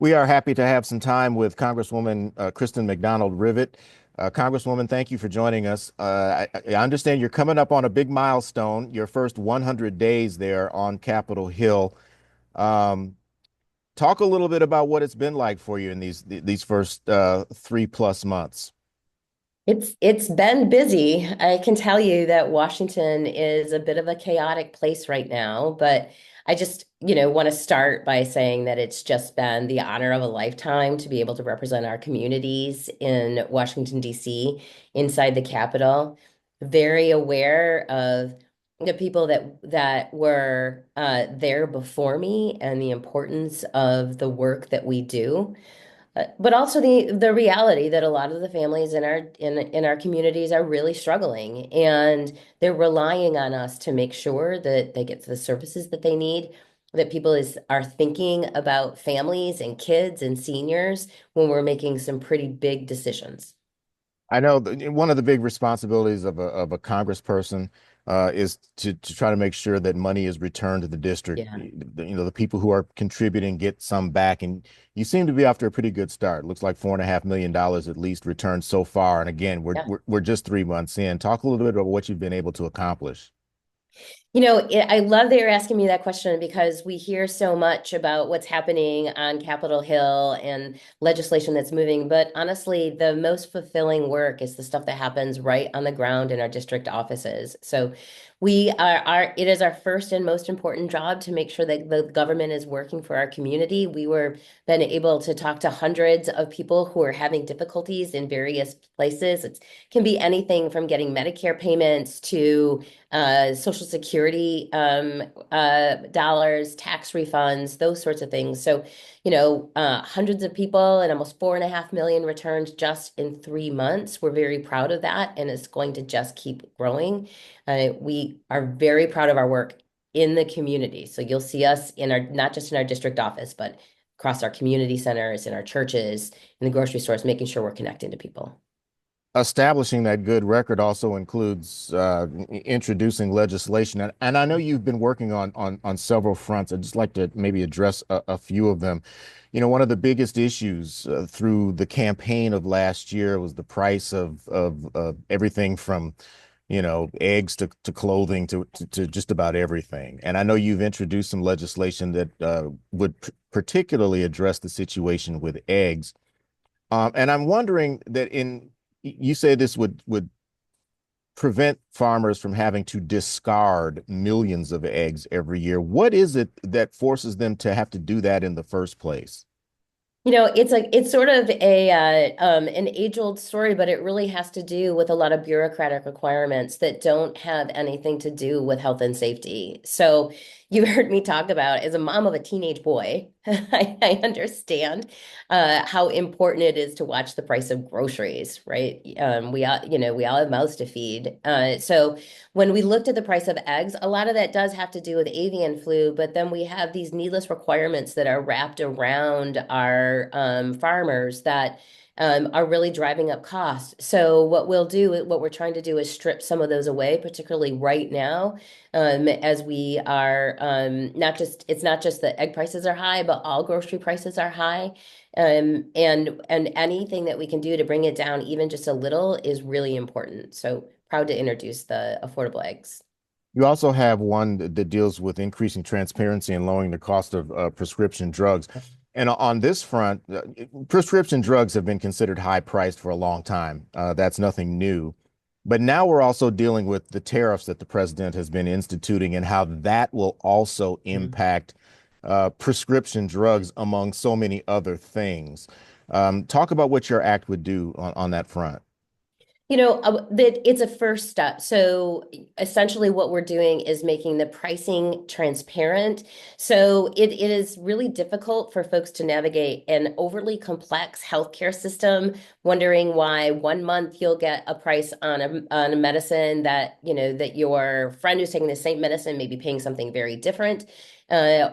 We are happy to have some time with Congresswoman Kristen McDonald Rivet. Congresswoman, thank you for joining us. I understand you're coming up on a big milestone, your first 100 days there on Capitol Hill. Um, Talk a little bit about what it's been like for you in these first 3+ months. It's been busy. I can tell you that Washington is a bit of a chaotic place right now, but I just, want to start by saying that it's just been the honor of a lifetime to be able to represent our communities in Washington, D.C., inside the Capitol. Very aware of the people that were there before me and the importance of the work that we do. But also the reality that a lot of the families in our communities are really struggling, and they're relying on us to make sure that they get the services that they need, that people are thinking about families and kids and seniors when we're making some pretty big decisions. I know one of the big responsibilities of a congressperson is to try to make sure that money is returned to the district. Yeah. The people who are contributing get some back, and you seem to be off to a pretty good start. Looks like $4.5 million at least returned so far. And again, Yeah. we're just 3 months in. Talk a little bit about what you've been able to accomplish. I love that you're asking me that question because we hear so much about what's happening on Capitol Hill and legislation that's moving. But honestly, the most fulfilling work is the stuff that happens right on the ground in our district offices. So it is our first and most important job to make sure that the government is working for our community. We were been able to talk to hundreds of people who are having difficulties in various places. It can be anything from getting Medicare payments to Social Security dollars, tax refunds, those sorts of things. So, hundreds of people and almost 4.5 million returned just in 3 months. We're very proud of that, and it's going to just keep growing. We are very proud of our work in the community. So you'll see us in our, not just in our district office, but across our community centers, in our churches, in the grocery stores, making sure we're connecting to people. Establishing that good record also includes introducing legislation, and I know you've been working on several fronts. I'd just like to maybe address a few of them. One of the biggest issues through the campaign of last year was the price of everything from eggs to clothing to just about everything. And I know you've introduced some legislation that would particularly address the situation with eggs. And I'm wondering that you say this would prevent farmers from having to discard millions of eggs every year. What is it that forces them to have to do that in the first place? It's sort of an age-old story, but it really has to do with a lot of bureaucratic requirements that don't have anything to do with health and safety. So you heard me talk about, as a mom of a teenage boy, I understand how important it is to watch the price of groceries, right? We all have mouths to feed. So when we looked at the price of eggs, a lot of that does have to do with avian flu, but then we have these needless requirements that are wrapped around our farmers that are really driving up costs. So what we're trying to do is strip some of those away, particularly right now, as we are it's not just that egg prices are high, but all grocery prices are high. And anything that we can do to bring it down even just a little is really important. So proud to introduce the affordable eggs. You also have one that deals with increasing transparency and lowering the cost of prescription drugs. And on this front, prescription drugs have been considered high priced for a long time. That's nothing new. But now we're also dealing with the tariffs that the president has been instituting and how that will also Mhm. impact prescription drugs, among so many other things. Talk about what your act would do on that front. That it's a first step. So essentially what we're doing is making the pricing transparent. So it is really difficult for folks to navigate an overly complex healthcare system, wondering why 1 month you'll get a price on a medicine that, that your friend who's taking the same medicine may be paying something very different.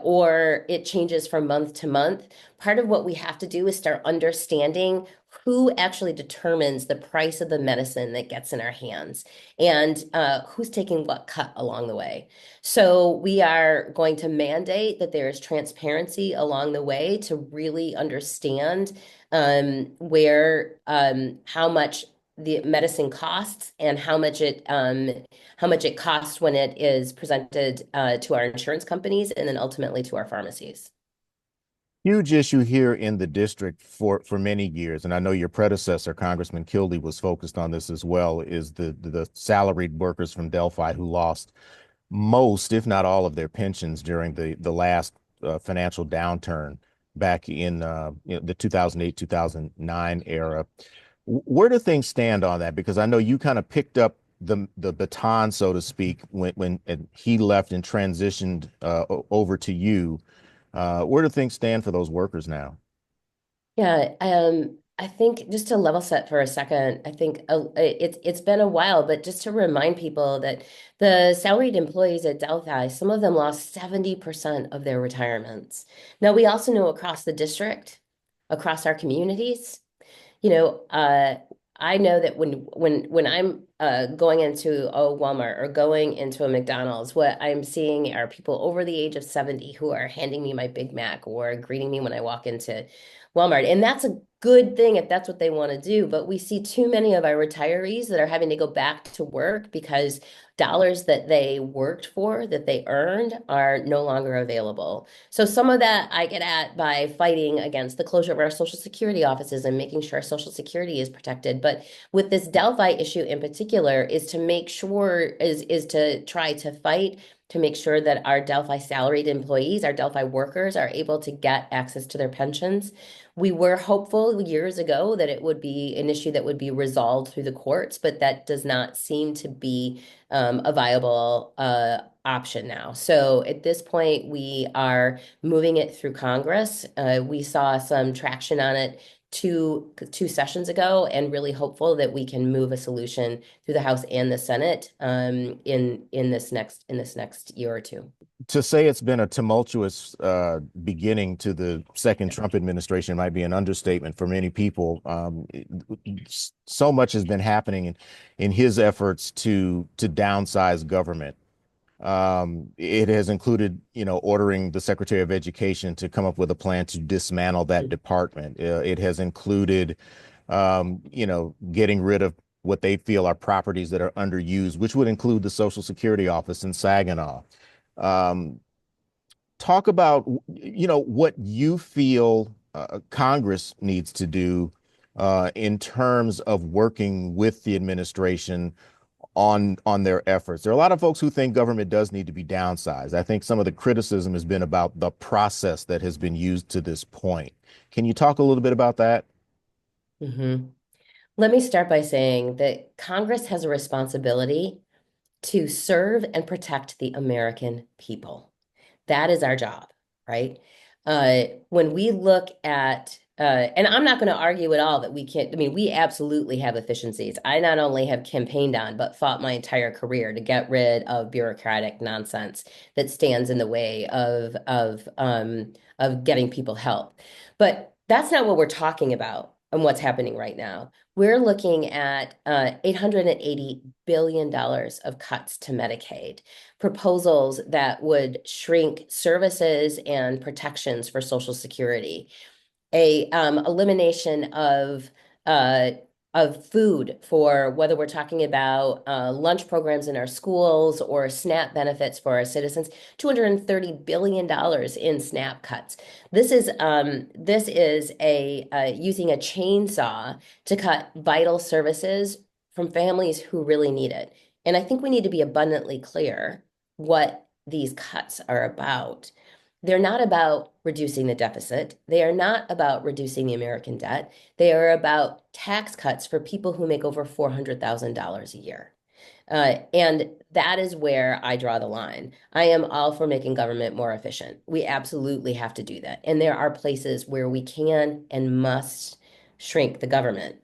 or it changes from month to month. Part of what we have to do is start understanding who actually determines the price of the medicine that gets in our hands and who's taking what cut along the way. So we are going to mandate that there is transparency along the way to really understand how much the medicine costs and how much it costs when it is presented to our insurance companies and then ultimately to our pharmacies. Huge issue here in the district for many years, and I know your predecessor, Congressman Kildee, was focused on this as well, is the salaried workers from Delphi who lost most, if not all, of their pensions during the last financial downturn back in the 2008, 2009 era. Where do things stand on that? Because I know you kind of picked up the baton, so to speak, when he left and transitioned over to you. Where do things stand for those workers now? Yeah, I think just to level set for a second, I think it's been a while, but just to remind people that the salaried employees at Delphi, some of them lost 70% of their retirements. Now, we also know across the district, across our communities, you know, I know that when I'm going into a Walmart or going into a McDonald's, what I'm seeing are people over the age of 70 who are handing me my Big Mac or greeting me when I walk into Walmart. And that's a good thing if that's what they want to do. But we see too many of our retirees that are having to go back to work because dollars that they worked for, that they earned, are no longer available. So some of that I get at by fighting against the closure of our Social Security offices and making sure Social Security is protected. But with this Delphi issue in particular, is to make sure is to try to fight to make sure that our Delphi salaried employees, our Delphi workers, are able to get access to their pensions. We were hopeful years ago that it would be an issue that would be resolved through the courts, but that does not seem to be a viable option now. So at this point, we are moving it through Congress. We saw some traction on it two sessions ago, and really hopeful that we can move a solution through the House and the Senate in this next year or two. To say it's been a tumultuous beginning to the second Trump administration might be an understatement for many people. So much has been happening in his efforts to downsize government. It has included, ordering the Secretary of Education to come up with a plan to dismantle that department. It has included, getting rid of what they feel are properties that are underused, which would include the Social Security office in Saginaw. Um, Talk about, what you feel Congress needs to do in terms of working with the administration on their efforts. There are a lot of folks who think government does need to be downsized. I think some of the criticism has been about the process that has been used to this point. Can you talk a little bit about that? Mhm. Let me start by saying that Congress has a responsibility to serve and protect the American people. That is our job, right? When we look at, and I'm not going to argue at all that we can't, I mean, we absolutely have efficiencies. I not only have campaigned on, but fought my entire career to get rid of bureaucratic nonsense that stands in the way of getting people help. But that's not what we're talking about and what's happening right now. We're looking at $880 billion of cuts to Medicaid, proposals that would shrink services and protections for Social Security, a elimination uh, of food for whether we're talking about lunch programs in our schools or SNAP benefits for our citizens, $230 billion in SNAP cuts. This is a using a chainsaw to cut vital services from families who really need it. And I think we need to be abundantly clear what these cuts are about. They're not about reducing the deficit. They are not about reducing the American debt. They are about tax cuts for people who make over $400,000 a year. And that is where I draw the line. I am all for making government more efficient. We absolutely have to do that. And there are places where we can and must shrink the government,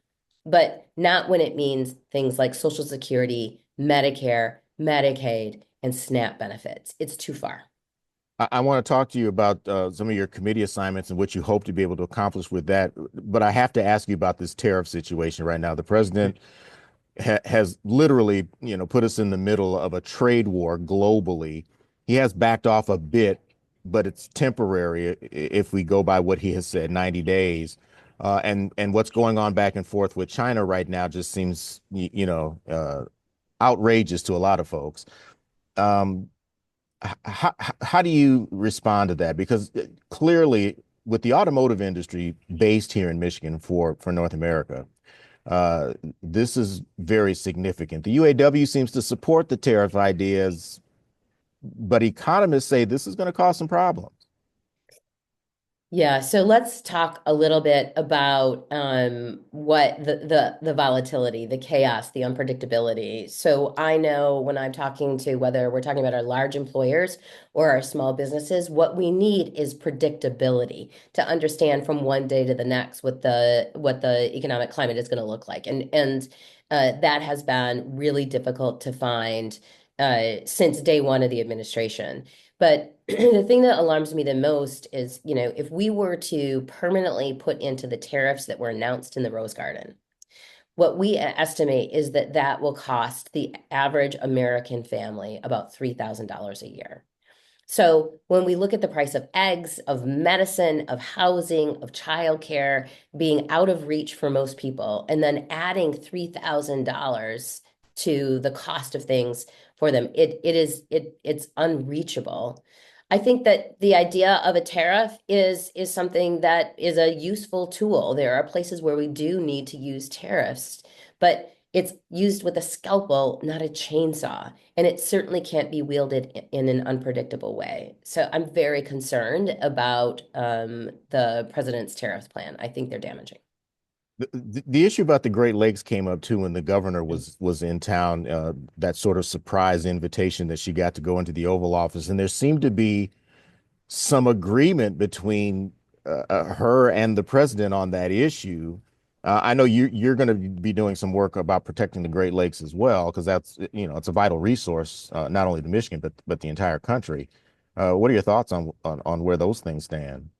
but not when it means things like Social Security, Medicare, Medicaid, and SNAP benefits. It's too far. I want to talk to you about some of your committee assignments and what you hope to be able to accomplish with that. But I have to ask you about this tariff situation right now. The president has literally, put us in the middle of a trade war globally. He has backed off a bit, but it's temporary if we go by what he has said, 90 days. And what's going on back and forth with China right now just seems, outrageous to a lot of folks. Um, how do you respond to that? Because clearly, with the automotive industry based here in Michigan for North America, uh, this is very significant. The UAW seems to support the tariff ideas, but economists say this is going to cause some problems. Yeah, so let's talk a little bit about what the volatility, the chaos, the unpredictability. So I know when I'm talking to whether we're talking about our large employers or our small businesses, what we need is predictability to understand from one day to the next what the economic climate is going to look like, and that has been really difficult to find since day one of the administration. But the thing that alarms me the most is, if we were to permanently put into the tariffs that were announced in the Rose Garden, what we estimate is that that will cost the average American family about $3,000 a year. So when we look at the price of eggs, of medicine, of housing, of childcare being out of reach for most people, and then adding $3,000 to the cost of things for them, it's unreachable. I think that the idea of a tariff is something that is a useful tool. There are places where we do need to use tariffs, but it's used with a scalpel, not a chainsaw. And it certainly can't be wielded in an unpredictable way. So I'm very concerned about the president's tariff plan. I think they're damaging. The issue about the Great Lakes came up too when the governor was in town. That sort of surprise invitation that she got to go into the Oval Office, and there seemed to be some agreement between her and the president on that issue. I know you're going to be doing some work about protecting the Great Lakes as well, because that's it's a vital resource not only to Michigan but the entire country. What are your thoughts on where those things stand?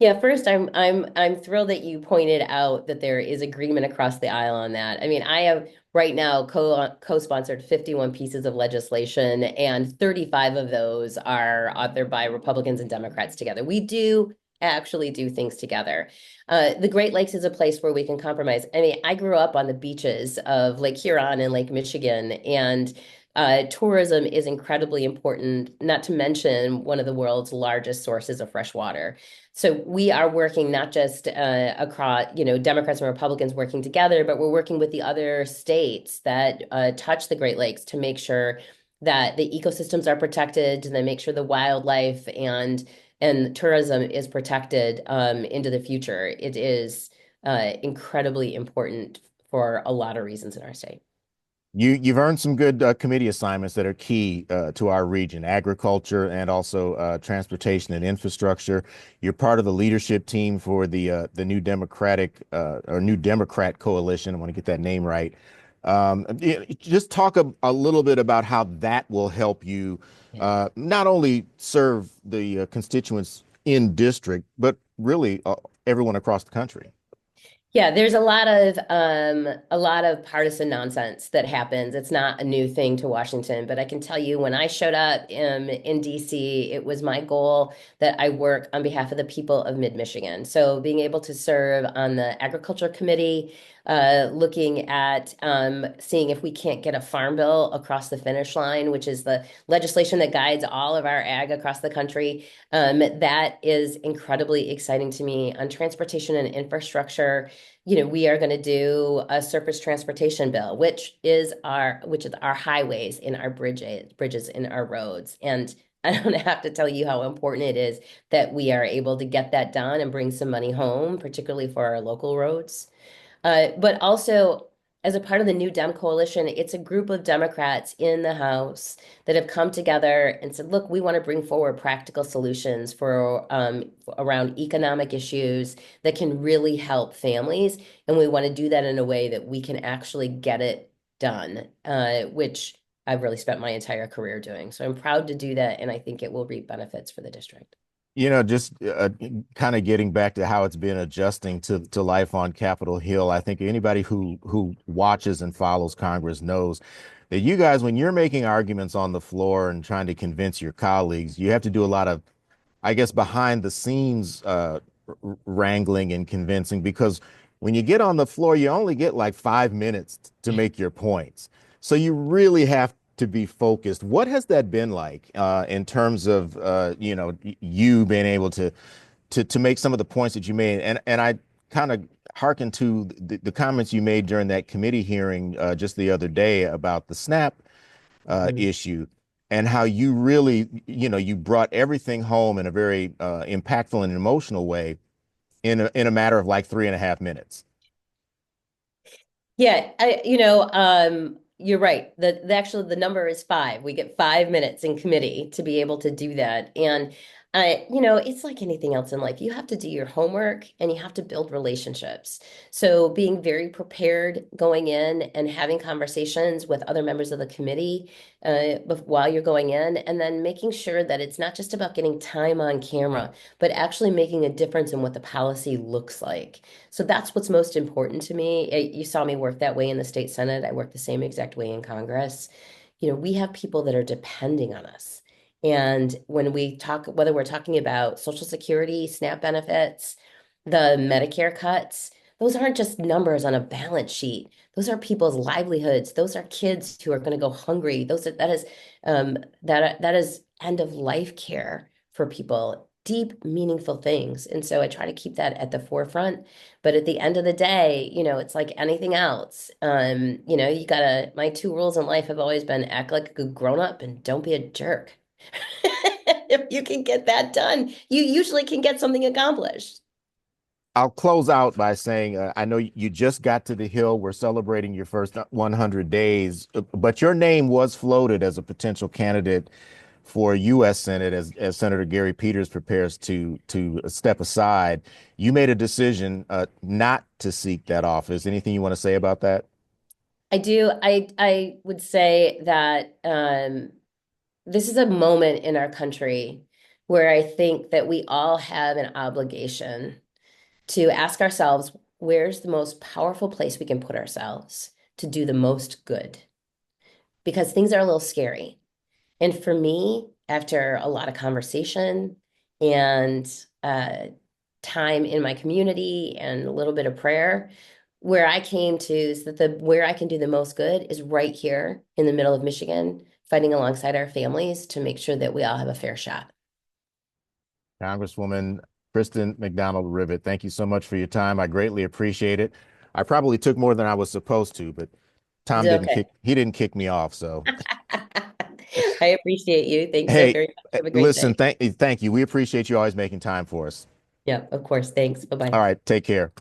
Yeah, first, I'm thrilled that you pointed out that there is agreement across the aisle on that. I mean, I have right now co-sponsored 51 pieces of legislation, and 35 of those are authored by Republicans and Democrats together. We do actually do things together. The Great Lakes is a place where we can compromise. I mean, I grew up on the beaches of Lake Huron and Lake Michigan, and tourism is incredibly important, not to mention one of the world's largest sources of fresh water. So we are working not just across, Democrats and Republicans working together, but we're working with the other states that touch the Great Lakes to make sure that the ecosystems are protected, and then make sure the wildlife and tourism is protected into the future. It is incredibly important for a lot of reasons in our state. You've earned some good committee assignments that are key to our region, agriculture and also transportation and infrastructure. You're part of the leadership team for the New Democratic or New Democrat Coalition. I want to get that name right. Just talk a little bit about how that will help you not only serve the constituents in district, but really everyone across the country. Yeah, there's a lot of partisan nonsense that happens. It's not a new thing to Washington, but I can tell you when I showed up in DC, it was my goal that I work on behalf of the people of Mid-Michigan. So being able to serve on the Agriculture Committee, looking at seeing if we can't get a farm bill across the finish line, which is the legislation that guides all of our ag across the country. That is incredibly exciting to me. On transportation and infrastructure, we are going to do a surface transportation bill, which is our highways and our bridges in our roads. And I don't have to tell you how important it is that we are able to get that done and bring some money home, particularly for our local roads. But also, as a part of the New Dem coalition, it's a group of Democrats in the House that have come together and said, look, we want to bring forward practical solutions for around economic issues that can really help families. And we want to do that in a way that we can actually get it done, which I've really spent my entire career doing. So I'm proud to do that, and I think it will reap benefits for the district. Just kind of getting back to how it's been adjusting to life on Capitol Hill. I think anybody who watches and follows Congress knows that you guys, when you're making arguments on the floor and trying to convince your colleagues, you have to do a lot of, I guess, behind the scenes wrangling and convincing, because when you get on the floor, you only get like 5 minutes to make your points. So you really have to be focused. What has that been like in terms of you being able to make some of the points that you made? And I kind of hearken to the comments you made during that committee hearing just the other day about the SNAP Mhm. issue, and how you really, you brought everything home in a very impactful and emotional way in a matter of like 3.5 minutes. Yeah, you're right. The number is five. We get 5 minutes in committee to be able to do that. And it's like anything else in life. You have to do your homework and you have to build relationships. So being very prepared going in and having conversations with other members of the committee while you're going in, and then making sure that it's not just about getting time on camera, but actually making a difference in what the policy looks like. So that's what's most important to me. You saw me work that way in the state Senate. I work the same exact way in Congress. We have people that are depending on us. And when we talk, whether we're talking about Social Security, SNAP benefits, the Medicare cuts, those aren't just numbers on a balance sheet. Those are people's livelihoods. Those are kids who are going to go hungry. That is end of life care for people, deep, meaningful things. And so I try to keep that at the forefront. But at the end of the day, it's like anything else. My two rules in life have always been act like a good grown up and don't be a jerk. If you can get that done, you usually can get something accomplished. I'll close out by saying I know you just got to the Hill. We're celebrating your first 100 days, but your name was floated as a potential candidate for U.S. Senate as Senator Gary Peters prepares to step aside. You made a decision not to seek that office. Anything you want to say about that? I do. I would say that this is a moment in our country where I think that we all have an obligation to ask ourselves, where's the most powerful place we can put ourselves to do the most good? Because things are a little scary. And for me, after a lot of conversation and time in my community and a little bit of prayer, where I came to is that the where I can do the most good is right here in the middle of Michigan, fighting alongside our families to make sure that we all have a fair shot. Congresswoman Kristen McDonald-Rivet, thank you so much for your time. I greatly appreciate it. I probably took more than I was supposed to, but It's Tom didn't okay. kick me off. So, I appreciate you. Thanks so hey, very much. Have a great listen, day. thank you. We appreciate you always making time for us. Yeah, of course. Thanks. All Bye-bye. right, take care.